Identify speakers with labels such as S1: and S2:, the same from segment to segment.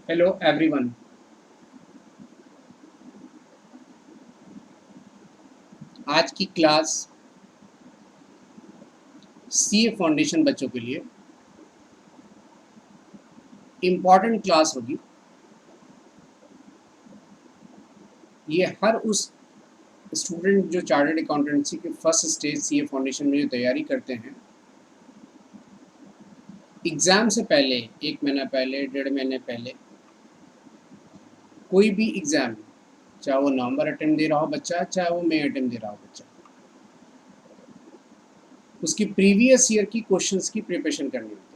S1: Hello everyone. आज की class CA foundation बच्चों के लिए इम्पॉर्टेंट क्लास होगी। ये हर उस स्टूडेंट जो चार्टर्ड अकाउंटेंसी के फर्स्ट स्टेज सीए फाउंडेशन में जो तैयारी करते हैं, एग्ज़ाम से पहले 1 महीना पहले, 1.5 महीने पहले कोई भी एग्ज़ाम, चाहे वो नवंबर अटेम्प्ट दे रहा हो बच्चा, चाहे वो मई अटेम्प्ट दे रहा हो बच्चा, उसकी प्रीवियस ईयर की क्वेश्चंस की प्रिपरेशन करनी होती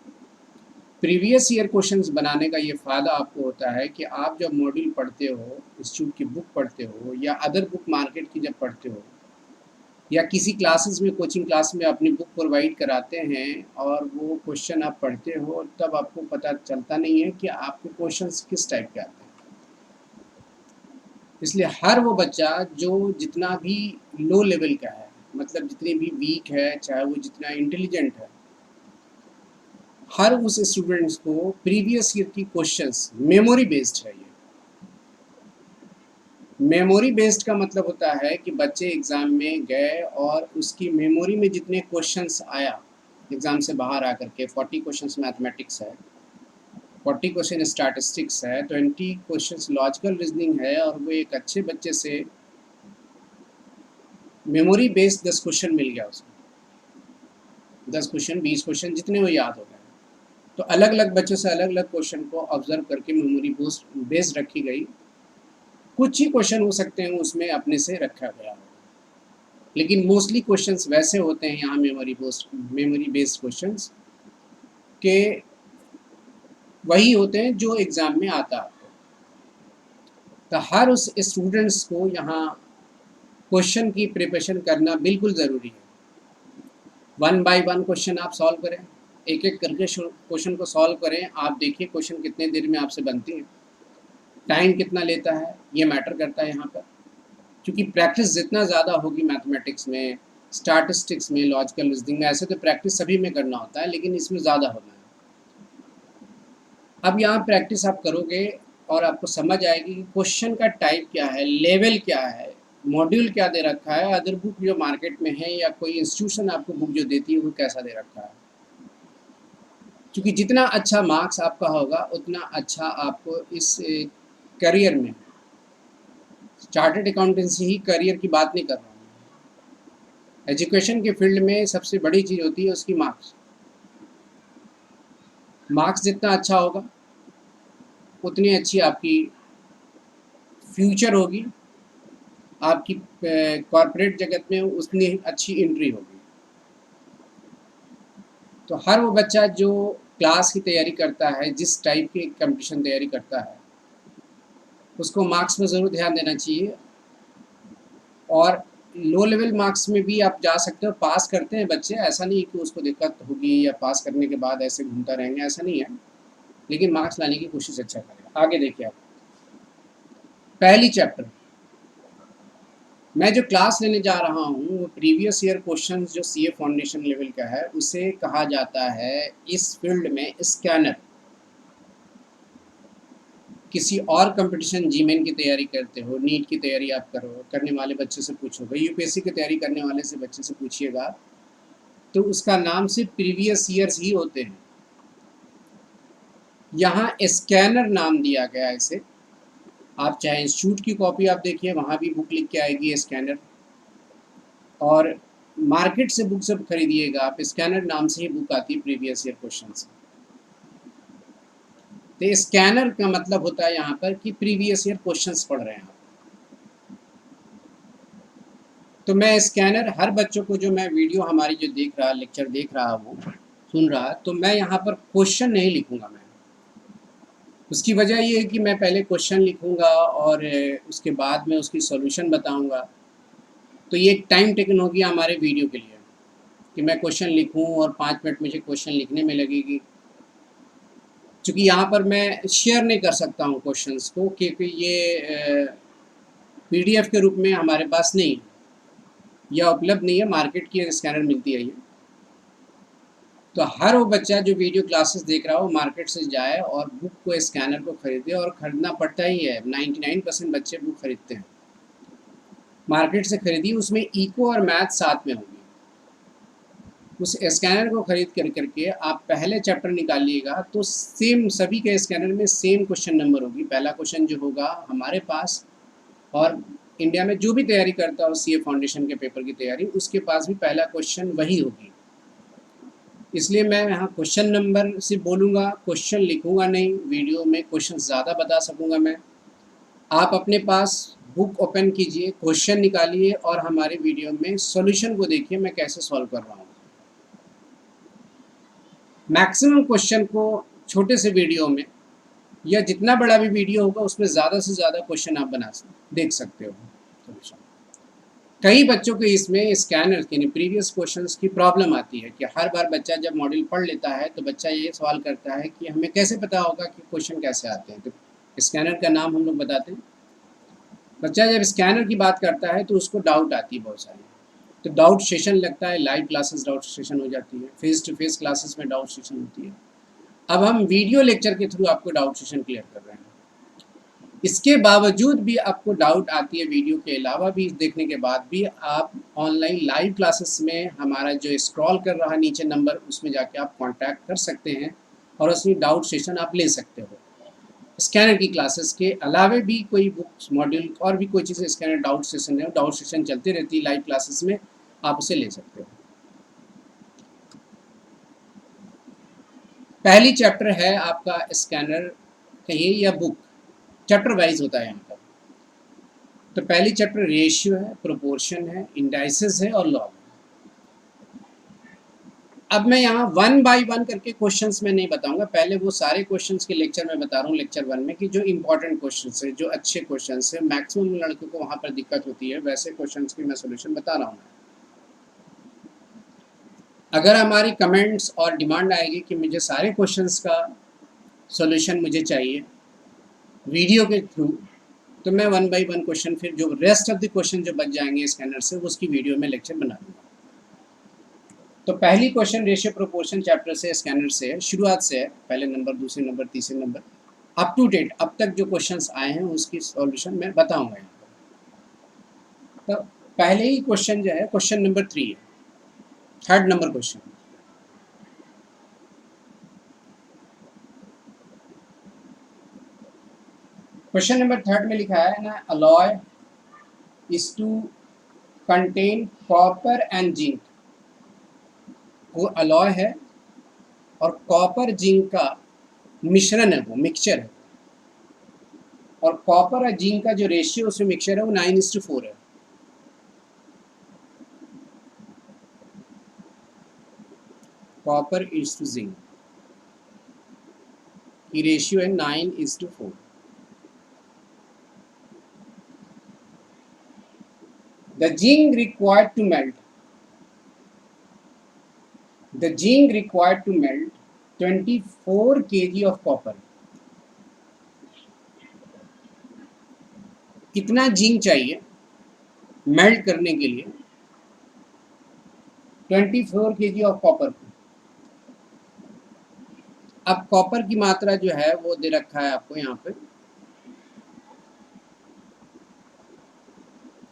S1: है। प्रीवियस ईयर क्वेश्चंस बनाने का ये फ़ायदा आपको होता है कि आप जब मॉड्यूल पढ़ते हो, इंस्टीट्यूट की बुक पढ़ते हो या अदर बुक मार्केट की जब पढ़ते हो या किसी क्लासेस में, कोचिंग क्लास में अपनी बुक प्रोवाइड कराते हैं और वो क्वेश्चन आप पढ़ते हो, तब आपको पता चलता नहीं है कि आपके क्वेश्चंस किस टाइप के आते हैं। इसलिए हर वो बच्चा जो जितना भी लो लेवल का है, मतलब जितनी भी वीक है, चाहे वो जितना इंटेलिजेंट है, हर उस स्टूडेंट्स को प्रीवियस ईयर की क्वेश्चंस मेमोरी बेस्ड है। ये मेमोरी बेस्ड का मतलब होता है कि बच्चे एग्ज़ाम में गए और उसकी मेमोरी में जितने क्वेश्चंस आया एग्ज़ाम से बाहर आकर के, 40 क्वेश्चंस मैथमेटिक्स है, 40 क्वेश्चन स्टैटिस्टिक्स है, 20 क्वेश्चंस लॉजिकल रीजनिंग है, और वो एक अच्छे बच्चे से मेमोरी बेस्ड 10 क्वेश्चन मिल गया उसको, 10 क्वेश्चन 20 क्वेश्चन जितने वो याद हो गए, तो अलग अलग बच्चों से अलग अलग क्वेश्चन को ऑब्जर्व करके मेमोरी बेस्ड रखी गई। कुछ ही क्वेश्चन हो सकते हैं उसमें अपने से रखा गया हो, लेकिन मोस्टली क्वेश्चंस वैसे होते हैं यहाँ मेमोरी बेस्ड क्वेश्चंस के वही होते हैं जो एग्ज़ाम में आता है। तो हर उस स्टूडेंट्स को यहाँ क्वेश्चन की प्रिपरेशन करना बिल्कुल ज़रूरी है। 1 बाय 1 क्वेश्चन आप सॉल्व करें, एक एक करके क्वेश्चन को सॉल्व करें। आप देखिए क्वेश्चन कितने देर में आपसे बनती है, टाइम कितना लेता है, ये मैटर करता है यहाँ पर। क्योंकि प्रैक्टिस जितना ज़्यादा होगी मैथमेटिक्स में, स्टैटिस्टिक्स में, लॉजिकल रीजनिंग में, ऐसे तो प्रैक्टिस सभी में करना होता है, लेकिन इसमें ज़्यादा होना है। अब यहाँ प्रैक्टिस आप करोगे और आपको समझ आएगी कि क्वेश्चन का टाइप क्या है, लेवल क्या है, मॉड्यूल क्या दे रखा है, अदर बुक जो मार्केट में है या कोई इंस्टीट्यूशन आपको बुक जो देती है वो कैसा दे रखा है। क्योंकि जितना अच्छा मार्क्स आपका होगा उतना अच्छा आपको इस करियर में, चार्टर्ड अकाउंटेंसी ही करियर की बात नहीं कर रहा हूँ, एजुकेशन के फील्ड में सबसे बड़ी चीज़ होती है उसकी मार्क्स। मार्क्स जितना अच्छा होगा उतनी अच्छी आपकी फ्यूचर होगी, आपकी कॉर्पोरेट जगत में उतनी अच्छी एंट्री होगी। तो हर वो बच्चा जो क्लास की तैयारी करता है, जिस टाइप की कंपटीशन तैयारी करता है, उसको मार्क्स पर ज़रूर ध्यान देना चाहिए। और लो लेवल मार्क्स में भी आप जा सकते हो, पास करते हैं बच्चे, ऐसा नहीं है कि उसको दिक्कत होगी या पास करने के बाद ऐसे घूमता रहेंगे, ऐसा नहीं है, लेकिन मार्क्स लाने की कोशिश अच्छा करेगा। आगे देखिए आप, पहली चैप्टर मैं जो क्लास लेने जा रहा हूँ वो प्रीवियस ईयर क्वेश्चंस जो सीए फाउंडेशन लेवल का है उसे कहा जाता है इस फील्ड में स्कैनर। किसी और कंपटीशन, जीमेन की तैयारी करते हो, नीट की तैयारी आप करने वाले बच्चे से पूछोगे, यूपीएससी की तैयारी करने वाले से बच्चे से पूछिएगा, तो उसका नाम सिर्फ प्रीवियस ईयर्स ही होते हैं। यहाँ स्कैनर नाम दिया गया है इसे। आप चाहे इंस्टीट्यूट की कॉपी आप देखिए, वहाँ भी बुक लिख के आएगी स्कैनर, और मार्केट से बुक सब खरीदिएगा आप, स्कैनर नाम से ही बुक आती है प्रीवियस ईयर क्वेश्चन से। तो स्कैनर का मतलब होता है यहाँ पर कि प्रीवियस ईयर क्वेश्चंस पढ़ रहे हैं आप। तो मैं स्कैनर हर बच्चों को, जो मैं वीडियो हमारी जो देख रहा, लेक्चर देख रहा हूँ, सुन रहा, तो मैं यहाँ पर क्वेश्चन नहीं लिखूँगा। मैं उसकी वजह ये है कि मैं पहले क्वेश्चन लिखूँगा और उसके बाद में उसकी सॉल्यूशन बताऊँगा, तो ये एक टाइम टेकन होगी हमारे वीडियो के लिए कि मैं क्वेश्चन लिखूँ और 5 मिनट मुझे क्वेश्चन लिखने में लगेगी। चूँकि यहाँ पर मैं शेयर नहीं कर सकता हूँ क्वेश्चंस को, क्योंकि ये पीडीएफ के रूप में हमारे पास नहीं है या उपलब्ध नहीं है, मार्केट की स्कैनर मिलती है ये। तो हर वो बच्चा जो वीडियो क्लासेस देख रहा हो मार्केट से जाए और बुक को, स्कैनर को खरीदे, और खरीदना पड़ता ही है। 99% बच्चे बुक खरीदते हैं, मार्केट से खरीदिए, उसमें इको और मैथ साथ में होगी। उस स्कैनर को खरीद करके आप पहले चैप्टर निकालिएगा तो सेम सभी के स्कैनर में सेम क्वेश्चन नंबर होगी। पहला क्वेश्चन जो होगा हमारे पास, और इंडिया में जो भी तैयारी करता हो सीए फाउंडेशन के पेपर की तैयारी, उसके पास भी पहला क्वेश्चन वही होगी। इसलिए मैं यहाँ क्वेश्चन नंबर से बोलूँगा, क्वेश्चन लिखूँगा नहीं, वीडियो में क्वेश्चन ज़्यादा बता सकूँगा मैं। आप अपने पास बुक ओपन कीजिए, क्वेश्चन निकालिए और हमारे वीडियो में सॉल्यूशन को देखिए मैं कैसे सॉल्व कर रहा हूँ। मैक्सिमम क्वेश्चन को छोटे से वीडियो में या जितना बड़ा भी वीडियो होगा उसमें ज़्यादा से ज़्यादा क्वेश्चन आप देख सकते हो सॉल्यूशन। कई बच्चों को इसमें स्कैनर यानी प्रीवियस क्वेश्चंस की प्रॉब्लम आती है कि हर बार बच्चा जब मॉड्यूल पढ़ लेता है तो बच्चा ये सवाल करता है कि हमें कैसे पता होगा कि क्वेश्चन कैसे आते हैं। तो स्कैनर का नाम हम लोग बताते हैं। बच्चा जब स्कैनर की बात करता है तो उसको डाउट आती है बहुत सारी, तो डाउट सेशन लगता है, लाइव क्लासेस डाउट सेशन हो जाती है, फेस टू फेस क्लासेस में डाउट सेशन होती है। अब हम वीडियो लेक्चर के थ्रू आपको डाउट सेशन क्लियर कर रहे हैं। इसके बावजूद भी आपको डाउट आती है, वीडियो के अलावा भी देखने के बाद भी आप ऑनलाइन लाइव क्लासेस में हमारा जो स्क्रॉल कर रहा नीचे नंबर, उसमें जाके आप कांटेक्ट कर सकते हैं और उसमें डाउट सेशन आप ले सकते हो। स्कैनर की क्लासेस के अलावा भी कोई बुक्स मॉड्यूल और भी कोई चीज़ स्कैनर डाउट सेशन है, डाउट सेशन चलती रहती है लाइव क्लासेस में, आप उसे ले सकते हो। पहली चैप्टर है आपका स्कैनर कहिए या बुक, चैप्टर वाइज होता है यहाँ पर। तो पहली चैप्टर रेशियो है, प्रोपोर्शन है, इंडाइसेस है और लॉग। अब मैं यहाँ 1 बाय 1 करके क्वेश्चंस में नहीं बताऊंगा, पहले वो सारे क्वेश्चंस के लेक्चर में बता रहा हूँ लेक्चर 1 में कि जो इंपॉर्टेंट क्वेश्चंस है, जो अच्छे क्वेश्चंस है, मैक्सिमम लड़कों को वहाँ पर दिक्कत होती है, वैसे क्वेश्चंस की मैं सोल्यूशन बता रहा हूँ। अगर हमारी कमेंट्स और डिमांड आएगी कि मुझे सारे क्वेश्चंस का सॉल्यूशन मुझे चाहिए वीडियो के थ्रू, तो मैं 1 बाय 1 क्वेश्चन, फिर जो रेस्ट ऑफ द क्वेश्चन जो बच जाएंगे स्कैनर से, उसकी वीडियो में लेक्चर बना दूंगा। तो पहली क्वेश्चन रेशियो प्रोपोर्शन चैप्टर से, स्कैनर से है, शुरुआत से है, पहले नंबर, दूसरे नंबर, तीसरे नंबर, अप टू डेट अब तक जो क्वेश्चंस आए हैं उसकी सॉल्यूशन मैं बताऊंगा यहाँ पर। तो पहले ही क्वेश्चन जो है क्वेश्चन नंबर 3 है, 3rd number question. Question number 3rd में लिखा है ना, alloy is to contain copper and zinc. वो अलॉय है और कॉपर जिंक का मिश्रण है, वो मिक्सचर है, और कॉपर और जिंक का जो रेशियो उसमें मिक्सचर है वो 9:4 है। कॉपर इज टू जिंक की रेशियो है 9:4। The zinc required to melt 24 kg of copper। कितना जिंक चाहिए मेल्ट करने के लिए 24 kg ऑफ कॉपर को। अब कॉपर की मात्रा जो है वो दे रखा है आपको यहाँ पे,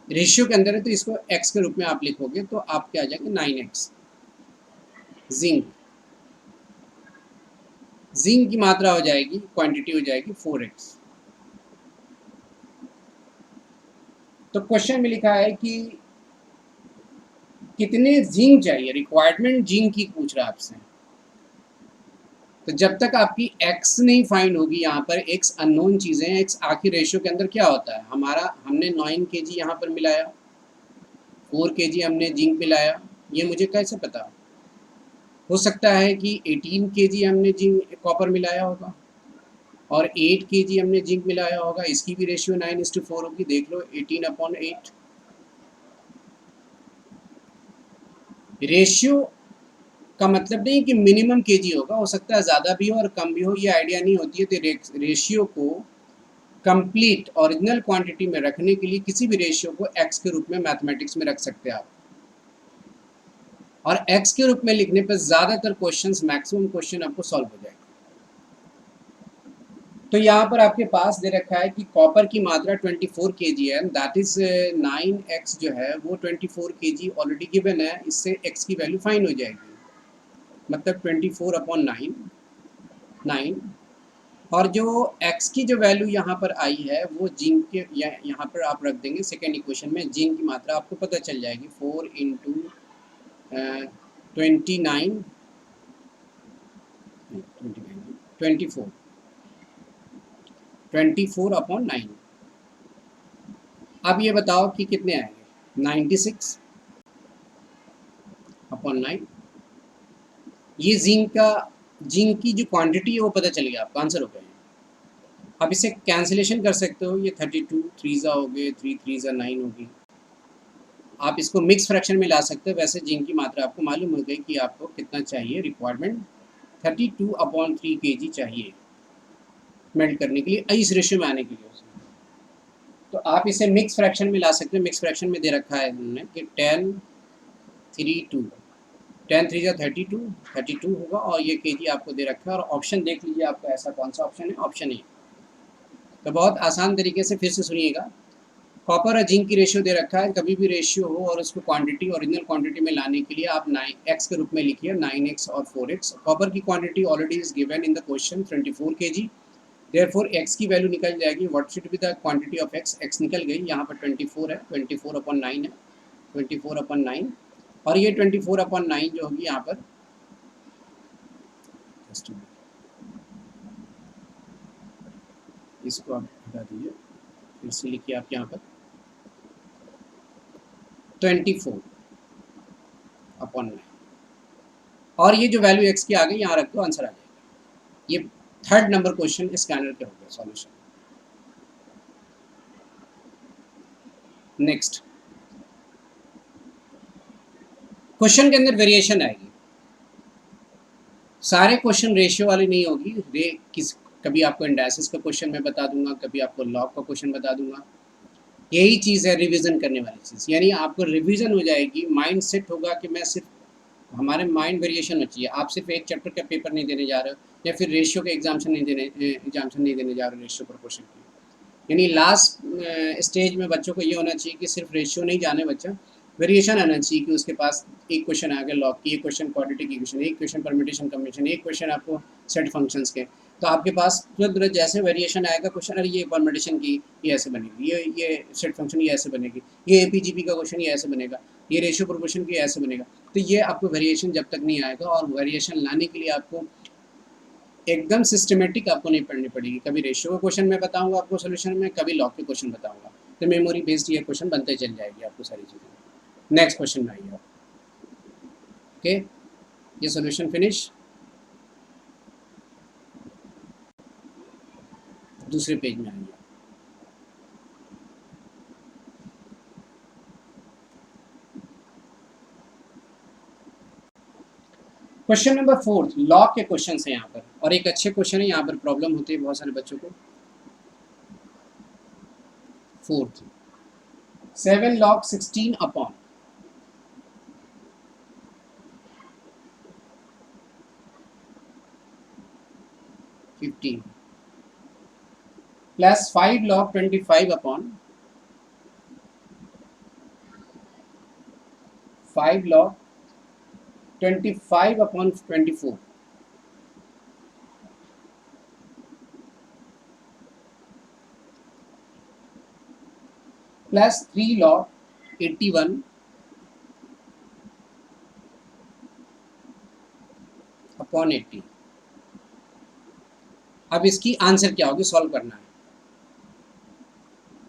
S1: रेशियो के अंदर है, तो इसको x के रूप में आप लिखोगे तो आपके आ जाएंगे 9x। जिंक की मात्रा हो जाएगी, क्वांटिटी हो जाएगी 4x। तो क्वेश्चन में लिखा है कि कितने जिंक चाहिए, रिक्वायरमेंट जिंक की पूछ रहा है आपसे। तो जब तक आपकी x नहीं फाइंड होगी, यहाँ पर x अननोन चीज़ें हैं। x आखिर रेशियो के अंदर क्या होता है हमारा, हमने 9 kg यहाँ पर मिलाया, 4 kg हमने जिंक मिलाया, ये मुझे कैसे पता? हो सकता है कि 18 kg हमने जिंक कॉपर मिलाया होगा और 8 kg हमने जिंक मिलाया होगा, इसकी भी रेशियो 9:4 होगी। देख लो 18/8। रेशियो का मतलब नहीं कि मिनिमम केजी होगा, हो सकता है ज़्यादा भी हो और कम भी हो, ये आइडिया नहीं होती है। तो रेशियो को कंप्लीट ओरिजिनल क्वांटिटी में रखने के लिए किसी भी रेशियो को x के रूप में मैथमेटिक्स में रख सकते हैं आप। और x के रूप में लिखने पर ज़्यादातर क्वेश्चंस, मैक्सिमम क्वेश्चन आपको सॉल्व हो जाएगा। तो यहाँ पर आपके पास दे रखा है कि कॉपर की मात्रा 24 kg है, दैट इज 9x जो है वो 24 kg ऑलरेडी गिवन है, इससे x की वैल्यू फाइन हो जाएगी, मतलब 24/9 9। और जो x की जो वैल्यू यहाँ पर आई है वो जिंक के यहाँ पर आप रख देंगे सेकेंड इक्वेशन में, जिंक की मात्रा आपको पता चल जाएगी 4 इंटू 29 24/9। अब ये बताओ कि कितने आएंगे, 96/9। ये जिंक की जो क्वांटिटी है वो पता चल गया, आपका आंसर हो गया। अब इसे कैंसिलेशन कर सकते हो, ये 32 3 हो गए, 3 3 9 होगी। आप इसको मिक्स फ्रैक्शन में ला सकते हो। वैसे जिंक की मात्रा आपको मालूम हो गई कि आपको कितना चाहिए, रिक्वायरमेंट 32/3 kg चाहिए मेल्ट करने के लिए, इस रेशियो में आने के लिए। तो आप इसे मिक्स फ्रैक्शन में ला सकते हो। मिक्स फ्रैक्शन में दे रखा है हमने कि 10 3 2, 10 3 32 होगा, और ये केजी आपको दे रखा है। और ऑप्शन देख लीजिए आपका ऐसा कौन सा ऑप्शन है, ऑप्शन ए। तो बहुत आसान तरीके से फिर से सुनिएगा, कॉपर और जिंक की रेशियो दे रखा है, कभी भी रेशियो हो और उसको क्वांटिटी ओरिजिनल क्वांटिटी में लाने के लिए आप 9x के रूप में लिखिए, 9x और 4x। कॉपर की quantity already is given in the question 24 kg, therefore x की वैल्यू निकल जाएगी, what should be the quantity of x निकल गई, यहाँ पर 24 है, 24/9 है, 24/9। और ये 24/9 जो होगी यहाँ पर, इसको आप हटा दीजिए, फिर से लिखिए आप यहाँ पर 24/9, और ये जो वैल्यू x की आ गई यहाँ रख दो, आंसर आ जाएगा। ये 3rd नंबर क्वेश्चन स्कैनर के हो गया सॉल्यूशन। नेक्स्ट क्वेश्चन के अंदर वेरिएशन आएगी, सारे क्वेश्चन रेशियो वाली नहीं होगी। कभी आपको इंडाइसिस का क्वेश्चन मैं बता दूंगा, कभी आपको लॉग का क्वेश्चन बता दूंगा। यही चीज़ है रिवीजन करने वाली चीज़, यानी आपको रिवीजन हो जाएगी, माइंड सेट होगा कि मैं सिर्फ, हमारे माइंड वेरिएशन हो चाहिए। आप सिर्फ एक चैप्टर का पेपर नहीं देने जा रहे हो, या फिर रेशियो के एग्जाम्शन नहीं देने जा रहे हो, रेशियो प्रोपोर्शन की। यानी लास्ट स्टेज में बच्चों को ये होना चाहिए कि सिर्फ रेशियो नहीं जाने बच्चा, वेरिएशन आना चाहिए कि उसके पास एक क्वेश्चन आ गया लॉग की, एक क्वेश्चन क्वाड्रेटिक की क्वेश्चन, एक क्वेश्चन परम्यूटेशन कॉम्बिनेशन, एक क्वेश्चन आपको सेट फंक्शंस के। तो आपके पास तुरंत जैसे वेरिएशन आएगा क्वेश्चन, अरे ये परम्यूटेशन की ये ऐसे बनेगी, ये सेट फंक्शन ये ऐसे बनेगी, ये एपीजीपी का क्वेश्चन ये ऐसे बनेगा, ये रेशियो प्रोपोर्शन की ऐसे बनेगा। तो ये आपको वेरिएशन जब तक नहीं आएगा, और वेरिएशन लाने के लिए आपको एकदम सिस्टमेटिक आपको नहीं पढ़नी पड़ेगी। कभी रेशियो का क्वेश्चन मैं बताऊंगा आपको सोल्यूशन में, कभी लॉग के क्वेश्चन बताऊंगा, तो मेमोरी बेस्ड ये क्वेश्चन बनते चल जाएगी आपको सारी चीज़ें। नेक्स्ट क्वेश्चन में आइए। ओके, ये सोल्यूशन फिनिश। दूसरे पेज में आइए। क्वेश्चन नंबर 4 लॉग के क्वेश्चन है यहाँ पर, और एक अच्छे क्वेश्चन है, यहाँ पर प्रॉब्लम होती है बहुत सारे बच्चों को। 4 7 log 16 upon 15 plus 5 log 25 upon 5 log 25 upon 24 plus 3 log 81 upon 80। अब इसकी आंसर क्या होगी, सॉल्व करना है।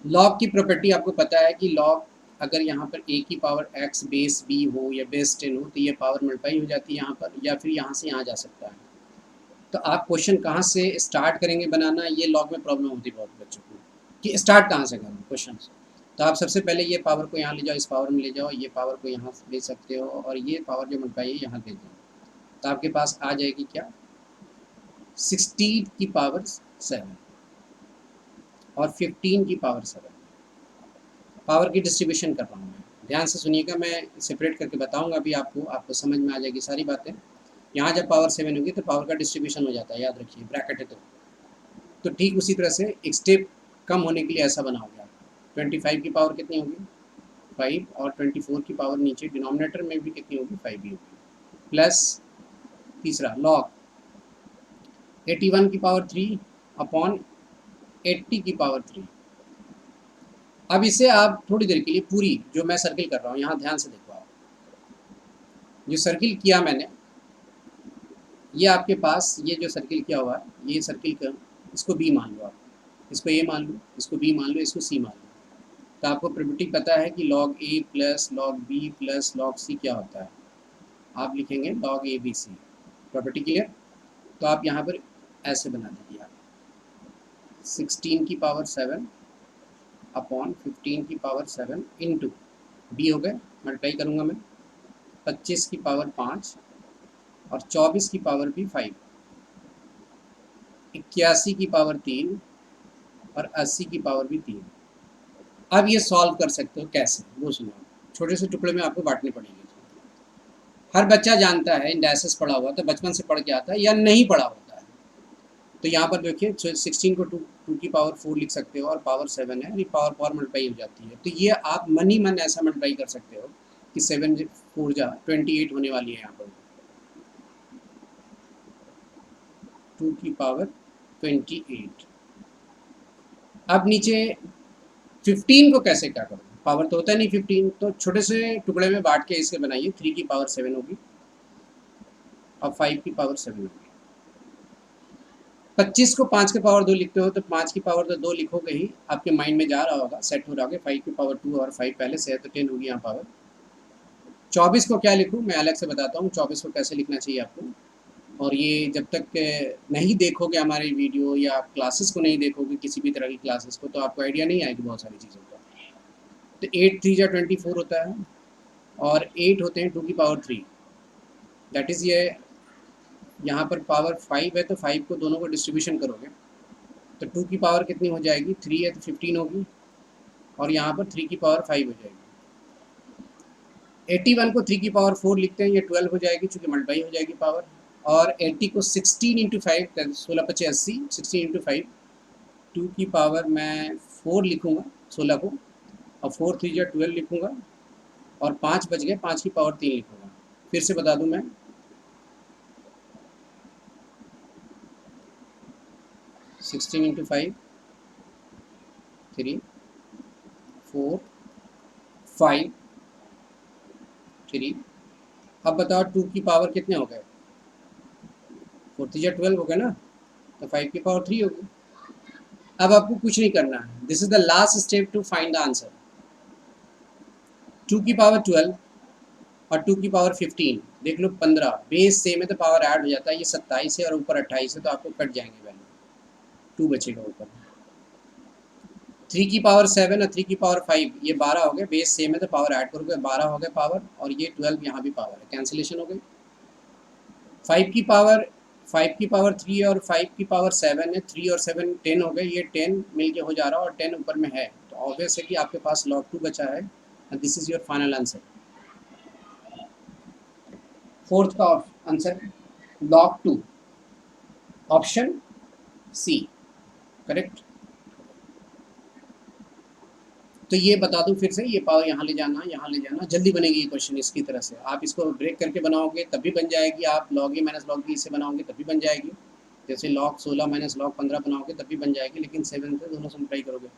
S1: लॉग की प्रॉपर्टी आपको पता है कि लॉग अगर यहाँ पर a की पावर x बेस b हो या बेस 10 हो, तो ये पावर मल्टीप्लाई हो जाती है यहाँ पर, या फिर यहाँ से यहाँ जा सकता है। तो आप क्वेश्चन कहाँ से स्टार्ट करेंगे बनाना, ये लॉग में प्रॉब्लम होती है बहुत बच्चों को कि स्टार्ट कहाँ से करें क्वेश्चन से। तो आप सबसे पहले ये पावर को यहाँ ले जाओ, इस पावर में ले जाओ, ये पावर को यहाँ ले सकते हो, और ये पावर जो मल्टीप्लाई है यहाँ दे दो। तो आपके पास आ जाएगी क्या, 16 की पावर 7 और 15 की पावर 7। पावर की डिस्ट्रीब्यूशन कर रहा हूँ मैं, ध्यान से सुनिएगा, मैं सेपरेट करके बताऊंगा अभी आपको समझ में आ जाएगी सारी बातें। यहाँ जब पावर 7 होगी तो पावर का डिस्ट्रीब्यूशन हो जाता है, याद रखिए, ब्रैकेट है तो ठीक उसी तरह से एक स्टेप कम होने के लिए ऐसा बना हो गया। 25 की पावर कितनी होगी 5, और 24 की पावर नीचे डिनोमिनेटर में भी कितनी होगी 5 ही होगी, प्लस तीसरा लॉग 81 की पावर 3 अपॉन 80 की पावर 3। अब इसे आप थोड़ी देर के लिए पूरी जो मैं सर्किल कर रहा हूँ, यहाँ ध्यान से देखो आप, जो सर्किल किया मैंने, ये आपके पास ये जो सर्किल किया हुआ है, ये सर्किल का इसको बी मान लो आप, इसको ए मान लो, इसको बी मान लो, इसको सी मान लो। तो आपको प्रॉपर्टी पता है कि log a plus log b plus log c क्या होता है, आप लिखेंगे log a b c। Property clear? तो आप यहाँ पर ऐसे बना दीजिए आप 16 की पावर 7 अपॉन 15 की पावर 7 इंटू बी हो गए, मल्टीप्लाई करूँगा मैं 25 की पावर 5 और 24 की पावर भी 5, 81 की पावर 3 और 80 की पावर भी 3। अब ये सॉल्व कर सकते हो कैसे, वो सुनो। छोटे से टुकड़े में आपको बांटने पड़ेंगे। हर बच्चा जानता है, इंडाइसिस पढ़ा हुआ तो बचपन से पढ़ के आता है या नहीं पढ़ा होता है। तो यहाँ पर देखिए 16 को 2 की पावर 4 लिख सकते हो और पावर 7 है, यानी पावर पावर मल्टीप्लाई हो जाती है। तो ये आप मन ही मन ऐसा मल्टीप्लाई कर सकते हो कि 7 4 जा 28 होने वाली है यहाँ पर 2 की पावर 28। अब नीचे 15 को कैसे क्या करो, पावर तो होता नहीं 15, तो छोटे से टुकड़े में बांट के इसके बनाइए। 3 की पावर 7 होगी और 5 की पावर 7 होगी। 25 को 5 के पावर 2 लिखते हो तो 5 की पावर तो 2 लिखोगे ही, आपके माइंड में जा रहा होगा, सेट हो रहा होगा। 5 की पावर 2 और 5 पहले से है तो 10 होगी यहाँ पावर। 24 को क्या लिखूँ, मैं अलग से बताता हूँ 24 को कैसे लिखना चाहिए आपको। और ये जब तक नहीं देखोगे हमारी वीडियो या क्लासेस को नहीं देखोगे, किसी भी तरह की क्लासेस को, तो आपको आइडिया नहीं आएगी बहुत सारी चीज़ों का। तो 8 3 जा 24 होता है और 8 होते हैं 2 की पावर 3, दैट इज़ ये यहाँ पर पावर 5 है तो 5 को दोनों को डिस्ट्रीब्यूशन करोगे तो 2 की पावर कितनी हो जाएगी, 3 है तो 15 होगी और यहाँ पर 3 की पावर 5 हो जाएगी। 81 को 3 की पावर 4 लिखते हैं, ये 12 हो जाएगी चूँकि मल्टीप्लाई हो जाएगी पावर। और 80 को 16 इंटू 5, 16 पचे 80, 16 इंटू 5, 2 की पावर मैं 4 लिखूँगा 16 को, और 4 3 जा 12 लिखूँगा और 5 बच गए, 5 की पावर 3 लिखूँगा। फिर से बता दूँ मैं, 16 इंटू 5, 3 4 5 3। अब बताओ 2 की पावर कितने हो गए, 4 3 जा 12 हो गए ना, तो 5 की पावर 3 होगी। अब आपको कुछ नहीं करना है, this is the last step to find the answer. 2 की पावर 12 और 2 की पावर 15, देख लो 15, बेस सेम है तो पावर ऐड हो जाता है, ये 27 है और ऊपर 28 है तो आपको कट जाएंगे वैल्यू, 2 बचेगा ऊपर। 3 की पावर 7 और 3 की पावर 5, ये 12 हो गए, बेस सेम है तो पावर ऐड करोगे, 12 हो गए पावर, और ये 12 यहाँ भी पावर है, कैंसिलेशन हो गई। 5 की पावर 3 और 5 की पावर 7 है, 3 और 7 10 हो गए, ये 10 मिलके हो जा रहा है और 10 ऊपर में है, तो ऑब्वियस है कि आपके पास log 2 बचा है and this is your final answer. Fourth का answer log 2, option C correct. तो ये बता दूं फिर से, ये पावर यहाँ ले जाना, यहाँ ले जाना, जल्दी बनेगी ये क्वेश्चन इसकी तरह से। आप इसको ब्रेक करके बनाओगे तब भी बन जाएगी, आप log a minus log b से बनाओगे तब भी बन जाएगी, जैसे log 16 माइनस log 15 बनाओगे तब भी बन जाएगी, लेकिन 7 से दोनों सिम्प्लाई करोगे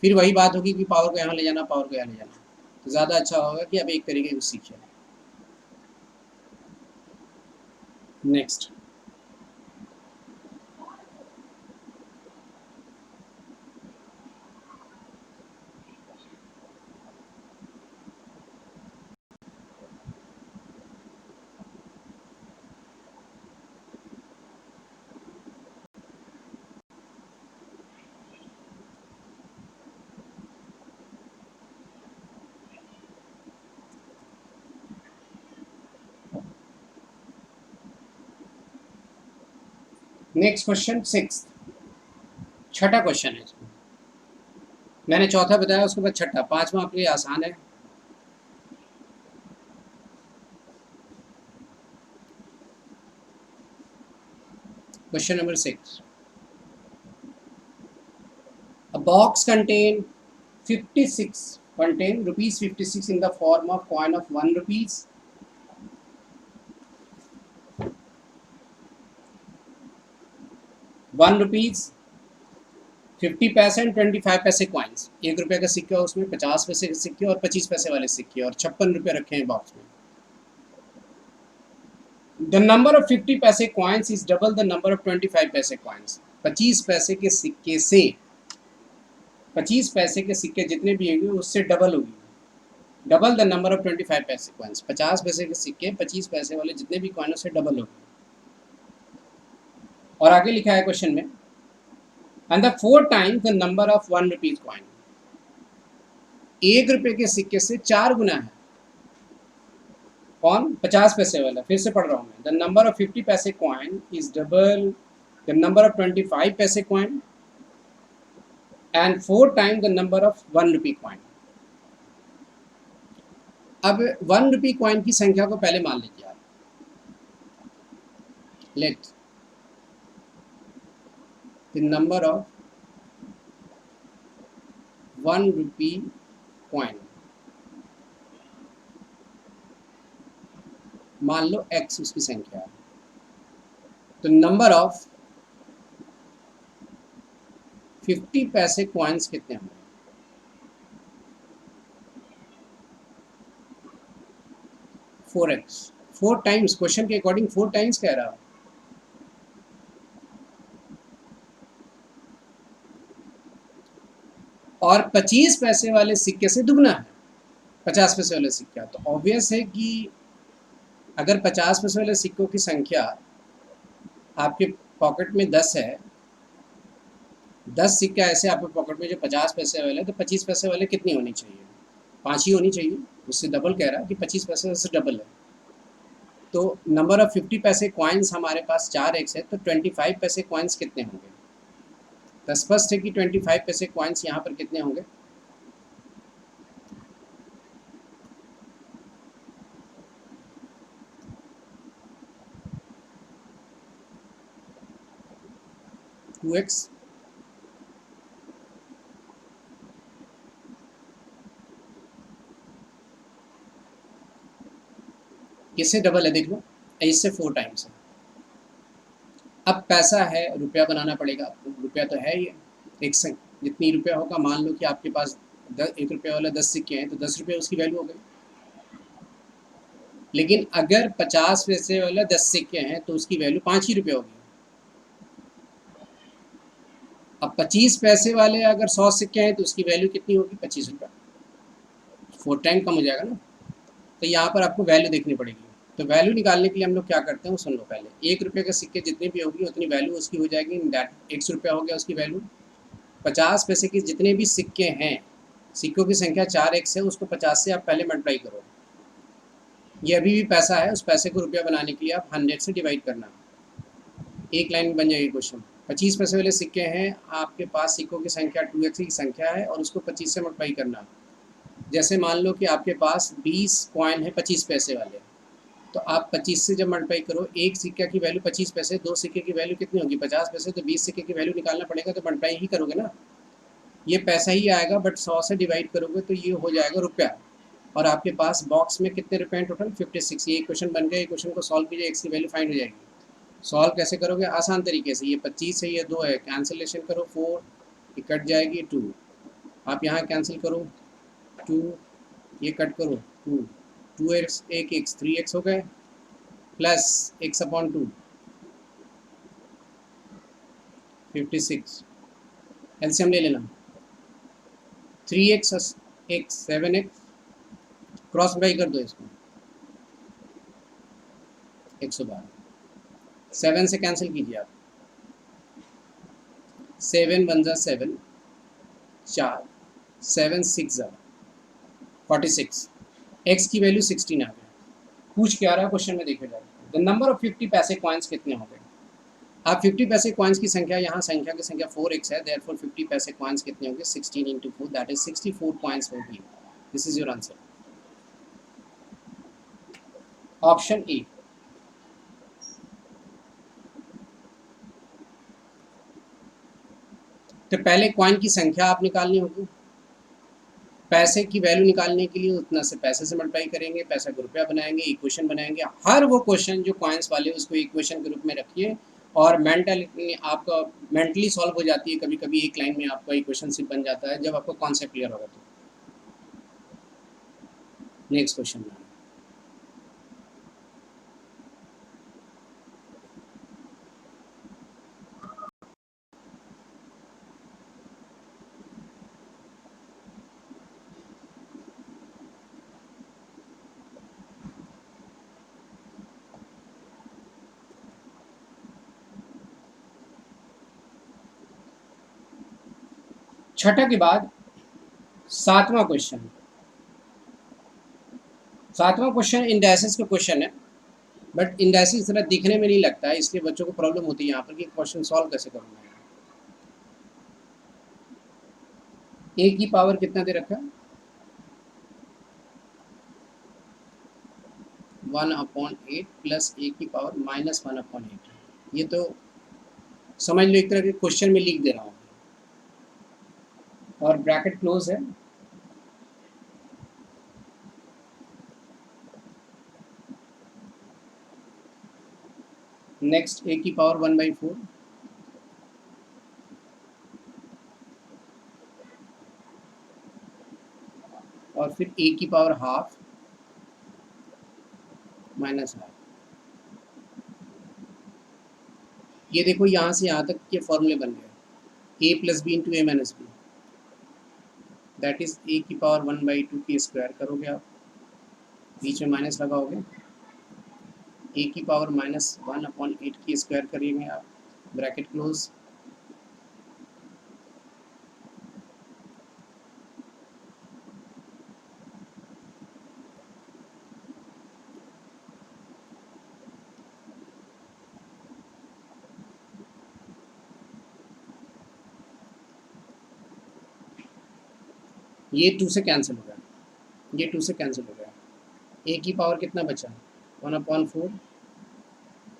S1: फिर वही बात होगी कि पावर को यहाँ ले जाना, पावर को यहाँ ले जाना। तो ज़्यादा अच्छा होगा कि अब एक तरीके को सीखिए। नेक्स्ट, नेक्स्ट क्वेश्चन 6, छठा क्वेश्चन है इसमें। मैंने चौथा बताया, उसके बाद छठा, पांचवा आपके लिए आसान है। Question number 6. A box contain 56 contain rupees 56 in the form of coin of 1 rupees, 1 rupees, 50 पैसे एंड 25 पैसे कॉइन्स। 1 रुपये का सिक्का, उसमें 50 पैसे के सिक्के और 25 पैसे वाले सिक्के और 56 रुपये रखे हैं बॉक्स में। द नंबर ऑफ 50 पैसे coins is double the number of 25 पैसे कॉइन्स। 25 पैसे के सिक्के से 25 पैसे के सिक्के जितने भी होंगे उससे डबल होगी, डबल द नंबर ऑफ 25 पैसे कॉइन्स। 50 पैसे के सिक्के 25 पैसे वाले जितने भी कॉइन उससे डबल होगी। और आगे लिखा है क्वेश्चन में, and the 4 times the number of 1 rupees coin. 1 रुपये के सिक्के से 4 गुना है कौन? 50 पैसे वाला। फिर से पढ़ रहा हूँ मैं, द नंबर ऑफ 50 पैसे coin is double the number of 25 पैसे coin and 4 time the number of 1 rupee coin. अब 1 रुपी कॉइन की संख्या को पहले मान लीजिए आप। Let the number of 1 rupee coin, मान लो x उसकी संख्या है, तो नंबर ऑफ 50 पैसे कॉइन्स कितने होंगे? 4x, 4 टाइम्स, क्वेश्चन के अकॉर्डिंग 4 टाइम्स कह रहा। और 25 पैसे वाले सिक्के से दुगना है 50 पैसे वाले सिक्का। तो ऑब्वियस है कि अगर 50 पैसे वाले सिक्कों की संख्या आपके पॉकेट में 10 है, 10 सिक्का ऐसे आपके पॉकेट में जो 50 पैसे वाले, तो 25 पैसे वाले कितनी होनी चाहिए? 5 ही होनी चाहिए। उससे डबल कह रहा है कि 25 पैसे से डबल है। तो नंबर ऑफ 50 पैसे कॉइन्स हमारे पास 4x है, तो 25 पैसे कॉइन्स कितने होंगे? तो स्पष्ट है कि 25 पैसे कॉइन्स यहाँ पर कितने होंगे? To x. किससे डबल है देख लो, इससे 4 टाइम्स है। अब पैसा है, रुपया बनाना पड़ेगा आपको। रुपया तो है ही, एक जितनी रुपया होगा, मान लो कि आपके पास 1 रुपये वाला 10 सिक्के हैं, तो 10 रुपये उसकी वैल्यू हो गई। लेकिन अगर 50 पैसे वाला 10 सिक्के हैं तो उसकी वैल्यू 5 ही रुपये होगी। अब 25 पैसे वाले अगर 100 सिक्के हैं तो उसकी वैल्यू कितनी होगी? 25 रुपये। 4 टाइम कम हो जाएगा ना। तो यहाँ पर आपको वैल्यू देखनी पड़ेगी। तो वैल्यू निकालने के लिए हम लोग क्या करते हैं वो सुन लो पहले। 1 रुपये के सिक्के जितने भी होगी उतनी वैल्यू उसकी हो जाएगी, दैट 100 रुपया हो गया उसकी वैल्यू। 50 पैसे के जितने भी सिक्के हैं, सिक्कों की संख्या 4x है, उसको 50 से आप पहले मल्टीप्लाई करो। ये अभी भी पैसा है, उस पैसे को रुपया बनाने के लिए आप 100 से डिवाइड करना, एक लाइन में बन जाएगी क्वेश्चन। 25 पैसे वाले सिक्के हैं, आपके पास सिक्कों की संख्या 2x की संख्या है और उसको 25 से मल्टीप्लाई करना। जैसे मान लो कि आपके पास 20 कॉइन है 25 पैसे वाले, तो आप 25 से जब मल्टीप्लाई करो, एक सिक्का की वैल्यू 25 पैसे, 2 सिक्के की वैल्यू कितनी होगी? 50 पैसे। तो 20 सिक्के की वैल्यू निकालना पड़ेगा, तो मल्टीप्लाई ही करोगे ना, ये पैसा ही आएगा, बट 100 से डिवाइड करोगे तो ये हो जाएगा रुपया। और आपके पास बॉक्स में कितने रुपए हैं टोटल? 56। ये क्वेश्चन बन गया। ये क्वेश्चन को सॉल्व कीजिए, एक्स की वैल्यू फाइंड हो जाएगी। सॉल्व कैसे करोगे? आसान तरीके से। ये 25 है, ये 2 है, कैंसिलेशन करो 4, ये कट जाएगी 2, आप यहाँ कैंसिल करो 2, ये कट करो 2, 2x 1x 3x हो गए, प्लस x/2 56, एलसीएम ले लेना। 3x x 7x, cross multiply कर दो इसको, 112। 7 से कैंसिल कीजिए आप, 7 1 जा 7, 4, 7 6 जा 46, x की वैल्यू 16 आ गया। पूछ क्या रहा है क्वेश्चन में, देखे जाए द नंबर ऑफ 50 पैसे कॉइन्स कितने हो गए? आप 50 पैसे कॉइन्स की संख्या, यहाँ संख्या की संख्या 4x है, देयरफॉर 50 पैसे कॉइन्स कितने होंगे? 16 × 4, दैट इज 64 कॉइन्स होगी। This is your answer, option A. तो पहले कॉइन की संख्या आप निकालनी होगी, पैसे की वैल्यू निकालने के लिए उतना से पैसे से मल्टीप्लाई करेंगे, पैसा को रुपया बनाएंगे, इक्वेशन बनाएंगे। हर वो क्वेश्चन जो कॉइन्स वाले उसको इक्वेशन के रूप में रखिए और मेंटली आपका मेंटली सॉल्व हो जाती है। कभी कभी एक लाइन में आपका इक्वेशन सिर्फ बन जाता है जब आपको कॉन्सेप्ट क्लियर होगा। तो नेक्स्ट क्वेश्चन में छठा के बाद सातवां क्वेश्चन। सातवां क्वेश्चन इंडाइसिस का क्वेश्चन है, बट इंडाइसिस इतना दिखने में नहीं लगता है, इसलिए बच्चों को प्रॉब्लम होती है यहाँ पर कि क्वेश्चन सॉल्व कैसे करूँगा। ए की पावर कितना दे रखा है, 1/8 प्लस ए की पावर -1/8। ये तो समझ लो एक तरह के क्वेश्चन में लिख दे रहा हूँ और ब्रैकेट क्लोज है। नेक्स्ट ए की पावर 1/4 और फिर ए की पावर हाफ -हाफ। ये देखो यहाँ से यहाँ तक के फॉर्मूले बन गए, A plus B into A minus B, that is A की पावर 1/2 की स्क्वायर करोगे आप, बीच में माइनस लगाओगे, ए की पावर -1/8 की स्क्वायर करेंगे आप, ब्रैकेट क्लोज। ये 2 से कैंसिल हो गया, ये 2 से कैंसिल हो गया। ए की पावर कितना बचा, 1/4,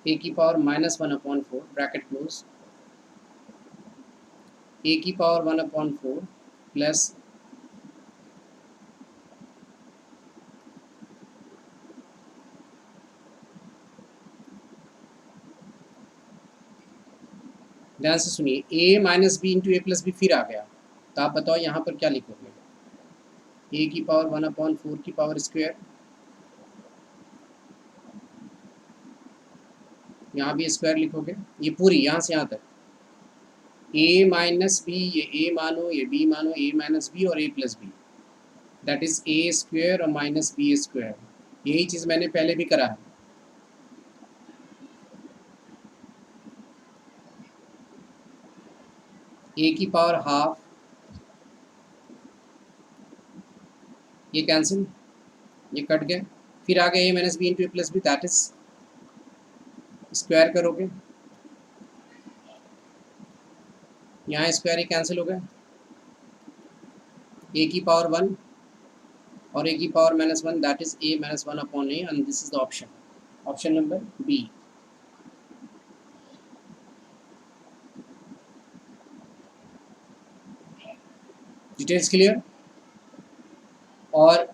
S1: ए की पावर -1/4 ब्रैकेट क्लोज, ए की पावर 1/4 प्लस ध्यान से सुनिए, ए minus B into A plus B फिर आ गया, तो आप बताओ यहाँ पर क्या लिखोगे, ए की पावर 1/4 की पावर स्क्वायर, यहाँ भी स्क्वायर लिखोगे, ये पूरी यहाँ से यहाँ तक, ए माइनस बी, ये ए मानो, ये बी मानो, ए माइनस बी और A plus B, that is A square और माइनस बी स्क्वायर। यही चीज़ मैंने पहले भी करा है। ए की पावर हाफ, ये कैंसिल, ये कट गए, फिर आ गया A minus B into A plus B, that is square करोगे, यहाँ स्क्वायर ही कैंसिल हो गया, ए की पावर 1 और ए की power -1, that is a -1/a and this is the option, option number B. Details clear. और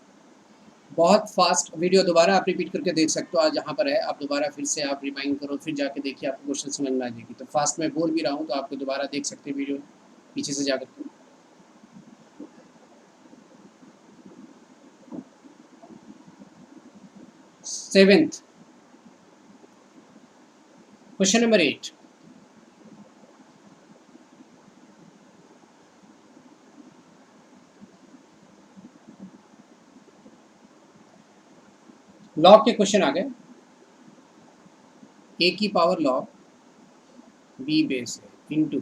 S1: बहुत फास्ट वीडियो दोबारा आप रिपीट करके देख सकते हो, आज यहाँ पर है, आप दोबारा फिर से आप रिमाइंड करो, फिर जाके देखिए, आपको क्वेश्चन समझ में आ जाएगी। तो फास्ट में बोल भी रहा हूँ तो आपको दोबारा देख सकते हैं वीडियो पीछे से जाकर। सेवेंथ क्वेश्चन नंबर 8, लॉग के क्वेश्चन आ गए। ए की पावर लॉग बी बेस है into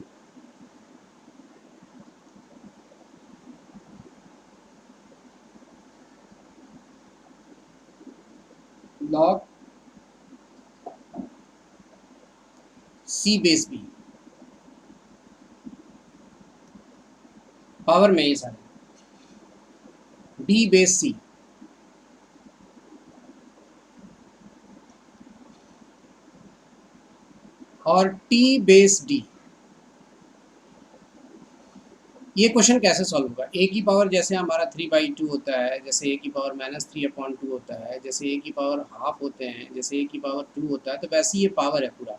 S1: log c base B, power में ये सारे, बी बेस सी और टी बेस डी। ये क्वेश्चन कैसे सॉल्व होगा? ए की पावर जैसे हमारा 3/2 होता है, जैसे ए की पावर -3/2 होता है, जैसे ए की पावर हाफ होते हैं, जैसे ए की पावर 2 होता है, तो वैसे ये पावर है पूरा।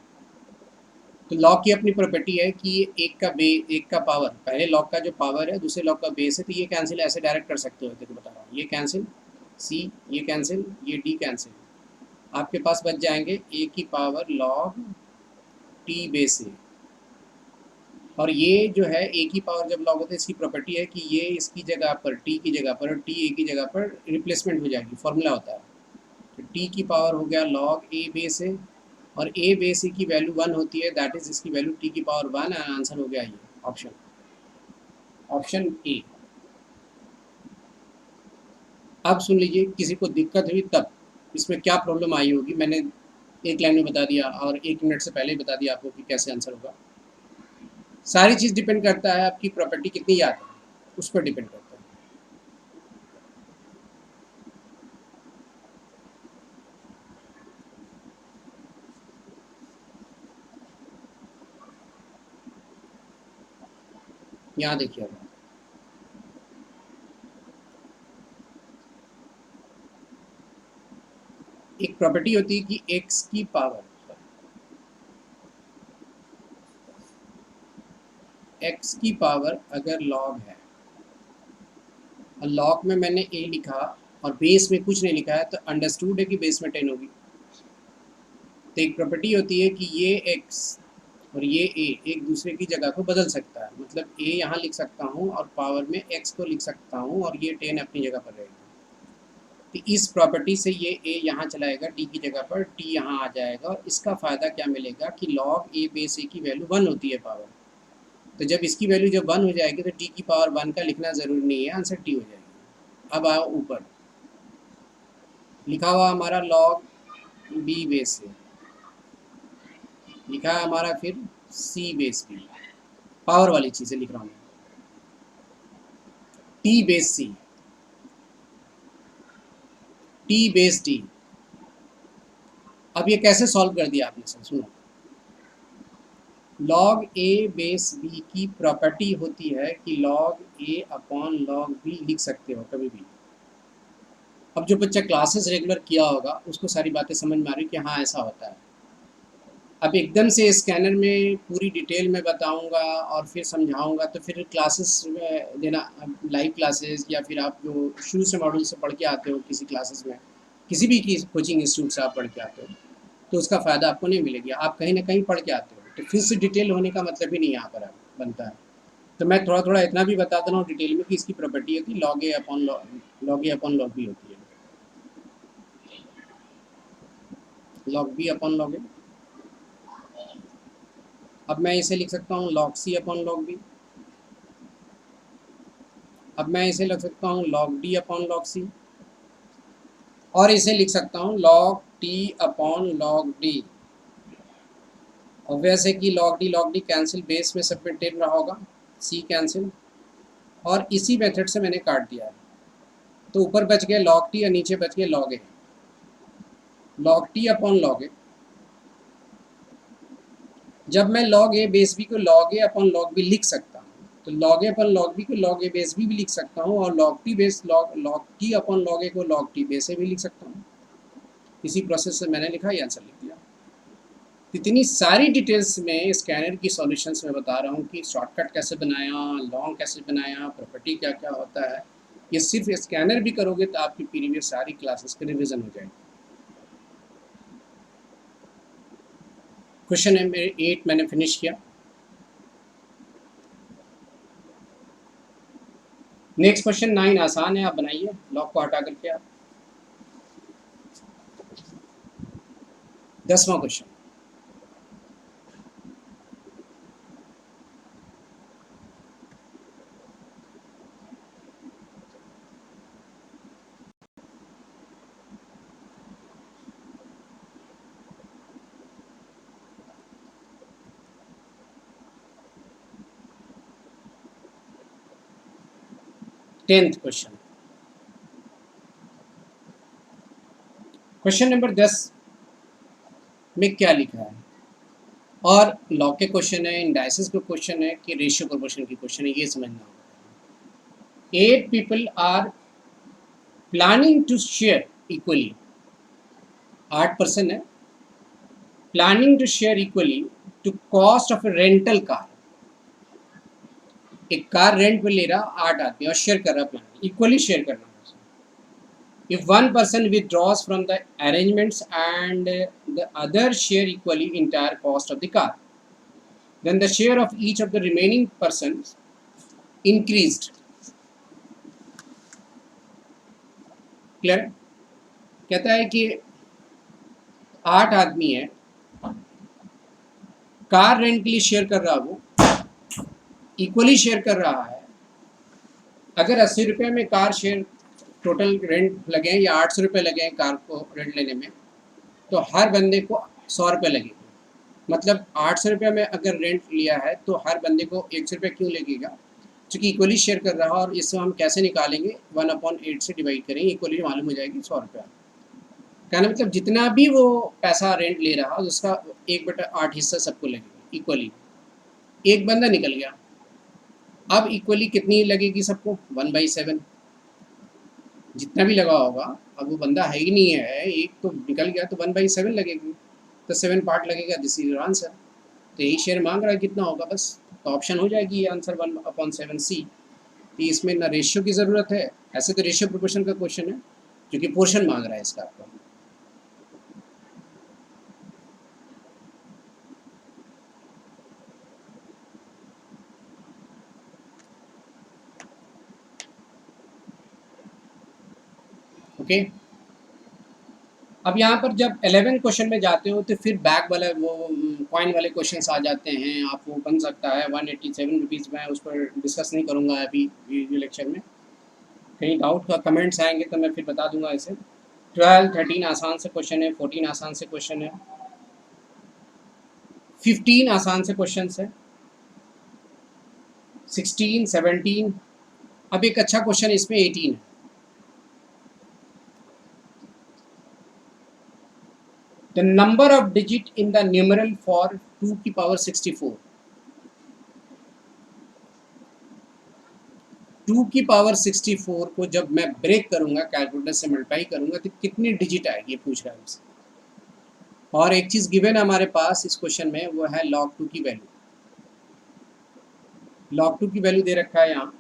S1: तो लॉग की अपनी प्रॉपर्टी है कि एक का पावर, पहले लॉग का जो पावर है दूसरे लॉग का बेस है, तो ये कैंसिल ऐसे डायरेक्ट कर सकते हो, देखो बता रहा हूँ, ये कैंसिल, सी ये कैंसिल, ये डी कैंसिल, आपके पास बच जाएंगे ए की पावर लॉग टी बेस ए। और ये जो है ए की पावर जब लॉग होता है, इसकी प्रॉपर्टी है कि ये इसकी जगह पर टी की जगह पर और टी ए की जगह पर रिप्लेसमेंट हो जाएगी, फॉर्मूला होता है। तो टी की पावर हो गया लॉग ए बेस ए, और ए बेस ए की वैल्यू 1 होती है, दैट इज इसकी वैल्यू टी की पावर 1, एंड आंसर हो गया ये ऑप्शन ऑप्शन ए। अब सुन लीजिए, किसी को दिक्कत हुई तब इसमें क्या प्रॉब्लम आई होगी, मैंने एक लाइन में बता दिया और 1 मिनट से पहले ही बता दिया आपको कि कैसे आंसर होगा। सारी चीज़ डिपेंड करता है आपकी प्रॉपर्टी कितनी याद है, उस पर डिपेंड करता है। यहाँ देखिए, अब एक प्रॉपर्टी होती है कि एक्स की पावर, एक्स की पावर अगर लॉग है और लॉग में मैंने ए लिखा और बेस में कुछ नहीं लिखा है, तो अंडरस्टूड है कि बेस में 10 होगी। तो एक प्रॉपर्टी होती है कि ये एक्स और ये ए एक दूसरे की जगह को बदल सकता है, मतलब ए यहाँ लिख सकता हूँ और पावर में एक्स को लिख सकता हूँ और ये 10 अपनी जगह पर रहेगी। तो इस प्रॉपर्टी से ये ए यहाँ चलाएगा टी की जगह पर, टी यहाँ आ जाएगा, और इसका फ़ायदा क्या मिलेगा कि लॉग ए बेस ए की वैल्यू 1 होती है पावर। तो जब इसकी वैल्यू जब 1 हो जाएगी तो टी की पावर 1 का लिखना ज़रूरी नहीं है, आंसर टी हो जाएगी। अब आओ ऊपर लिखा हुआ हमारा लॉग बी बेस से, लिखा है हमारा फिर सी बेस बी, पावर वाली चीज़ें लिख रहा हूँ, T base C, T base D. अब ये कैसे सॉल्व कर दिया आपने सर, सुनो, लॉग ए बेस बी की प्रॉपर्टी होती है कि log A upon log B लिख सकते हो कभी भी। अब जो बच्चा क्लासेस रेगुलर किया होगा उसको सारी बातें समझ में आ रही कि हाँ ऐसा होता है। अब एकदम से स्कैनर में पूरी डिटेल में बताऊंगा और फिर समझाऊंगा तो फिर क्लासेस देना, लाइव क्लासेस या फिर आप जो शुरू से मॉडल से पढ़ के आते हो किसी क्लासेस में, किसी भी कोचिंग इंस्टीट्यूट से आप पढ़ के आते हो, तो उसका फ़ायदा आपको नहीं मिलेगी। आप कहीं ना कहीं पढ़ के आते हो, तो फिर से डिटेल होने का मतलब ही नहीं यहाँ पर बनता है। तो मैं थोड़ा थोड़ा इतना भी बता दे रहा हूँ डिटेल में कि इसकी प्रॉपर्टी है कि log A upon log B होती है, लॉग बी अपॉन लॉग ए। अब मैं इसे लिख सकता हूँ log c upon log B. अब मैं इसे लिख सकता हूँ log D upon log c, और इसे लिख सकता हूँ log T upon log D. Obvious है कि लॉग डी कैंसिल, बेस में सब में 10 रहा होगा, सी कैंसिल, और इसी मेथड से मैंने काट दिया है। तो ऊपर बच गए लॉग टी और नीचे बच गए log A, log T upon log A. जब मैं लॉग ए बेस बी को log A upon log B लिख सकता हूँ, तो log A upon log B को लॉग ए बेस बी भी लिख सकता हूँ, और log T base log T upon log A को लॉग टी बेस ए भी लिख सकता हूँ। इसी प्रोसेस से मैंने लिखा, ये आंसर लिख दिया। इतनी सारी डिटेल्स में स्कैनर की सॉल्यूशंस में बता रहा हूँ कि शॉर्टकट कैसे बनाया, लॉन्ग कैसे बनाया, प्रॉपर्टी क्या क्या होता है। ये सिर्फ स्कैनर भी करोगे तो आपकी प्रीवियस सारी क्लासेस का रिविजन हो जाएगी। क्वेश्चन नंबर 8 मैंने फिनिश किया। नेक्स्ट क्वेश्चन 9 आसान है, आप बनाइए, लॉग को हटा करके आप। 10वां question, tenth question. Question number 10 में क्या लिखा है, और लॉग के क्वेश्चन है, इंडाइसिस के क्वेश्चन है कि रेशियो प्रोपोर्शन की क्वेश्चन है, ये समझना होगा। 8 people are planning to share equally. 8 person है, planning to share equally to cost of a rental car. एक कार रेंट पे ले रहा 8 आदमी और शेयर कर रहा प्लान इक्वली शेयर करना. If one person withdraws from the arrangements and the other share equally entire cost of the car, then the share of each of the remaining persons increased. Clear? कहता है कि 8 आदमी है, car rent के लिए share कर रहा, वो इक्वली शेयर कर रहा है. अगर 80 रुपये में कार शेयर टोटल रेंट लगे या 800 रुपये लगे कार को रेंट लेने में, तो हर बंदे को 100 रुपये लगेगा. मतलब 800 रुपये में अगर रेंट लिया है तो हर बंदे को 100 रुपये क्यों लगेगा? क्योंकि इक्वली शेयर कर रहा है. और इससे हम कैसे निकालेंगे? 1/8 से डिवाइड करेंगे, इक्वली मालूम हो जाएगी 100 रुपया. कहना मतलब जितना भी वो पैसा रेंट ले रहा है उसका 1/8 हिस्सा सबको लगेगा इक्वली. एक बंदा निकल गया, अब इक्वली कितनी लगेगी सबको? 1/7. जितना भी लगा होगा, अब वो बंदा है ही नहीं है, एक तो निकल गया तो 1/7 लगेगी, तो 7 पार्ट लगेगा. This is your answer. तो यही शेयर मांग रहा है, कितना होगा? बस तो ऑप्शन हो जाएगी ये आंसर 1/7 सी. तो इसमें ना रेशियो की ज़रूरत है, ऐसे तो रेशियो प्रोपोर्शन का क्वेश्चन है, क्योंकि पोर्शन मांग रहा है इसका आपको. ओके. अब यहाँ पर जब 11 क्वेश्चन में जाते हो तो फिर बैक वाला वो कॉइन वाले क्वेश्चंस आ जाते हैं. आप वो बन सकता है 187 रुपीज़ में, उस पर डिस्कस नहीं करूँगा अभी वीडियो लेक्चर में. कहीं डाउट का कमेंट्स आएंगे तो मैं फिर बता दूंगा इसे. 12, 13 आसान से क्वेश्चन है, 14 आसान से क्वेश्चन है, 15 आसान से क्वेश्चन है, 16, 17. अब एक अच्छा क्वेश्चन इसमें 18 है. The number of digit in the numeral for 2 की पावर 64. 2 की पावर 64 को जब मैं ब्रेक करूंगा, कैलकुलेटर से मल्टीप्लाई करूंगा, तो कितनी डिजिट आएगी, ये पूछ रहा है हमसे. और एक चीज़ गिवन हमारे पास इस क्वेश्चन में, वो है log 2 की वैल्यू. log 2 की वैल्यू दे रखा है यहाँ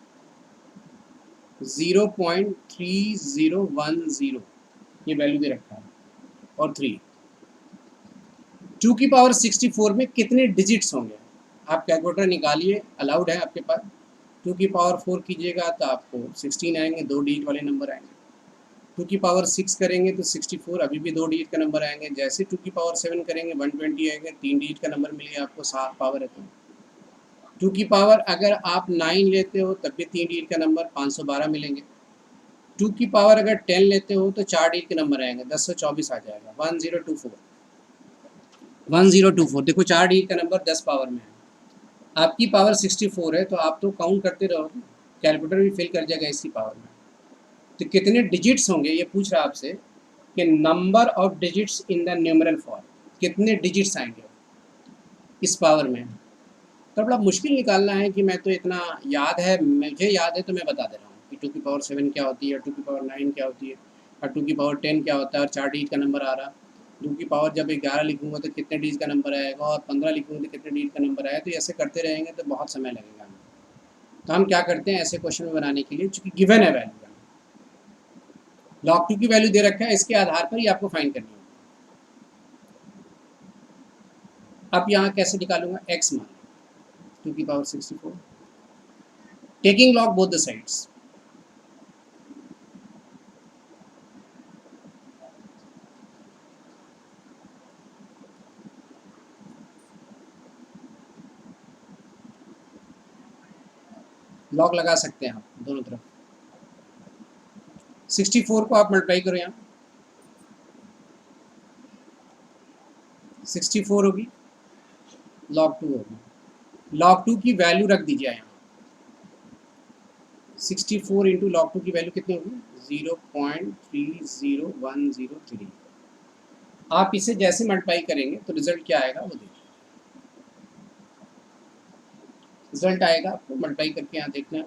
S1: 0.3010, ये वैल्यू दे रखा है, और 3. 2 की पावर 64 में कितने डिजिट्स होंगे? आप कैलकुलेटर निकालिए, अलाउड है आपके पास. 2 की पावर 4 कीजिएगा तो आपको 16 आएंगे, 2 डिजिट वाले नंबर आएंगे. 2 की पावर 6 करेंगे तो 64, अभी भी 2 डिजिट का नंबर आएंगे. जैसे 2 की पावर 7 करेंगे 120 आएंगे, 3 डिजिट का नंबर मिलेगा आपको, 7 पावर है. तो 2 की पावर अगर आप 9 लेते हो तब भी 3 डिजिट का नंबर 512 मिलेंगे. 2 की पावर अगर 10 लेते हो तो 4 डिजिट के नंबर आएंगे, 1024 आ जाएगा. 1024. देखो 4 डिजिट का नंबर 10 पावर में है. आपकी पावर 64 है, तो आप तो काउंट करते रहोगे, कैलकुलेटर भी फिल कर जाएगा इसी पावर में. तो कितने डिजिट्स होंगे ये पूछ रहा है आपसे, कि number of digits in the numeral form, कितने डिजिट्स आएंगे इस पावर में. तो बड़ा मुश्किल निकालना है कि मैं तो इतना याद है, मुझे याद है तो मैं बता दे रहा हूँ कि 2 की पावर 7 क्या होती है, 2 की पावर 9 क्या होती है, और 2 की पावर 10 क्या होता है, और 4 डिजिट का नंबर आ रहा. 2 की पावर जब 11 लिखूंगा तो कितने डिजिट का नंबर आएगा, और 15 लिखूंगा तो कितने डिजिट का नंबर आएगा. तो ऐसे करते रहेंगे तो बहुत समय लगेगा हमें. तो हम क्या करते हैं ऐसे क्वेश्चन में बनाने के लिए, चूँकि गिवन है वैल्यू, log 2 की वैल्यू दे रखा है, इसके आधार पर ही आपको फाइंड करनी होगी. अब यहाँ कैसे निकालूंगा? x मान 2 की power 64, taking log both the sides. Log लगा सकते हैं आप दोनों तरफ. 64 को आप मल्टीप्लाई करो, यहाँ 64 होगी, log 2 होगी. log 2 की वैल्यू रख दीजिए यहाँ. 64 इंटू log 2 की वैल्यू कितनी होगी? 0.30103. आप इसे जैसे मल्टीप्लाई करेंगे तो रिजल्ट क्या आएगा वो देखिए. रिजल्ट आएगा आपको मल्टीप्लाई करके यहाँ देखना,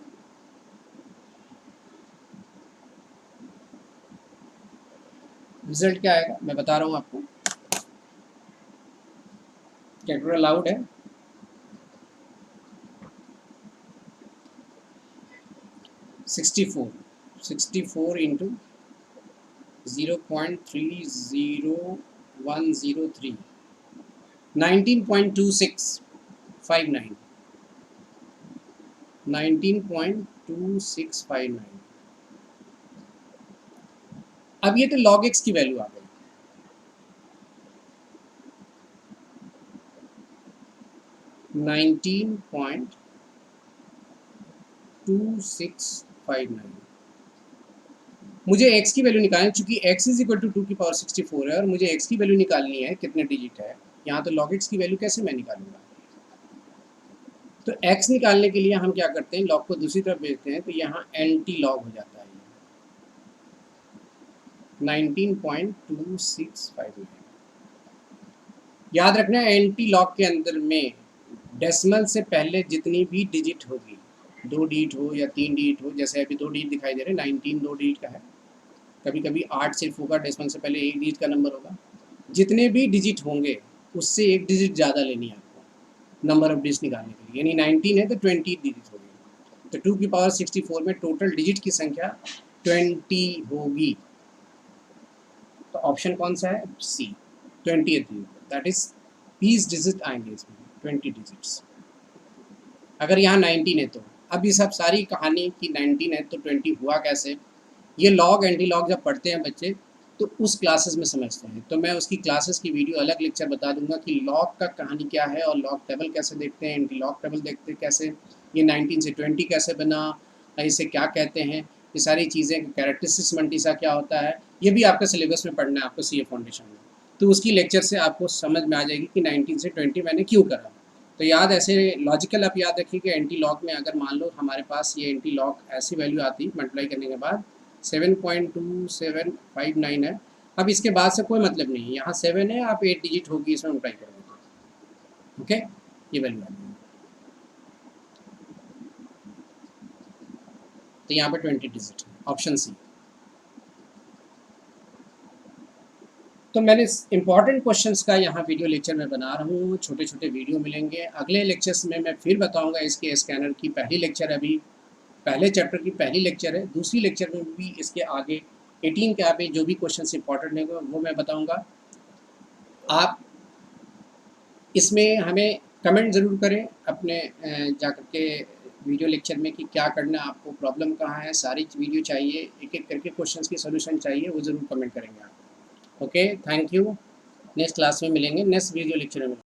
S1: रिजल्ट क्या आएगा मैं बता रहा हूँ आपको। कैलकुलेटर अलाउड है। 64 इंटू 0.30103 19.2659 19.2659। अब ये तो log x की वैल्यू आ गई। Nineteen point 2659। मुझे x की वैल्यू निकालनी, चूंकि x इज इक्वल टू 2 की पावर 64 है और मुझे x की वैल्यू निकालनी है कितने डिजिट है। यहाँ तो log x की वैल्यू कैसे मैं निकालूंगा। तो x निकालने के लिए हम क्या करते हैं, log को दूसरी तरफ भेजते हैं, तो यहाँ एंटी लॉग हो जाता है 19.2659। याद रखना एंटी लॉग के अंदर में डेसिमल से पहले जितनी भी डिजिट होगी, 2 डिजिट हो या 3 डिजिट हो, जैसे अभी 2 डिजिट दिखाई दे रहे हैं, 19 2 डिजिट का है, कभी कभी 8 सिर्फ होगा, डेसिमल से पहले 1 डिजिट का नंबर होगा। जितने भी डिजिट होंगे उससे 1 डिजिट ज़्यादा लेनी है आपको नंबर ऑफ डिजिट निकालने के लिए। यानी 19 है तो 20 डिजिट होगी, तो 2 की पावर 64 में टोटल डिजिट की संख्या 20 होगी। तो ऑप्शन कौन सा है, सी, 20th digit, that is 20 digit आएंगे इसमें, 20 डिजिट्स। अगर यहाँ 19 है तो अब ये सब सारी कहानी कि 19 है तो 20 हुआ कैसे, ये लॉग एंटी लॉग जब पढ़ते हैं बच्चे तो उस क्लासेस में समझते हैं। तो मैं उसकी क्लासेस की वीडियो अलग लेक्चर बता दूंगा कि लॉग का कहानी क्या है और लॉग टेबल कैसे देखते हैं, एंटी लॉग टेबल देखते हैं कैसे, ये 19 से 20 कैसे बना, इसे क्या कहते हैं, ये सारी चीज़ें, कैरेक्टरिस्टिक्स मल्टीसा क्या होता है, ये भी आपका सिलेबस में पढ़ना है आपको सीए फाउंडेशन में। तो उसकी लेक्चर से आपको समझ में आ जाएगी कि 19 से 20 मैंने क्यों करा। तो याद ऐसे लॉजिकल आप याद रखिए कि एंटी लॉग में अगर मान लो हमारे पास ये एंटी लॉग ऐसी वैल्यू आती मल्टीप्लाई करने के बाद 7.2759 है। अब इसके बाद से कोई मतलब नहीं है, यहाँ 7 है, आप 8 डिजिट होगी इसमें मल्टीप्लाई करोगे, ओके, ये वैल्यू आ गई। तो यहाँ पे 20 डिजिट है, ऑप्शन सी। तो मैंने इंपॉर्टेंट क्वेश्चंस का यहाँ वीडियो लेक्चर में बना रहा हूँ, छोटे छोटे वीडियो मिलेंगे। अगले लेक्चर्स में मैं फिर बताऊँगा इसके स्कैनर की पहली लेक्चर, अभी पहले चैप्टर की पहली लेक्चर है, दूसरी लेक्चर में भी इसके आगे 18 के आगे जो भी क्वेश्चंस इंपॉर्टेंट होंगे वो मैं बताऊँगा। आप इसमें हमें कमेंट ज़रूर करें अपने जाकर के वीडियो लेक्चर में कि क्या करना, आपको प्रॉब्लम कहाँ है, सारी वीडियो चाहिए, एक एक करके क्वेश्चंस की सोल्यूशन चाहिए, वो ज़रूर कमेंट करेंगे आप। Okay, thank you. Next class में मिलेंगे, नेक्स्ट वीडियो लेक्चर में।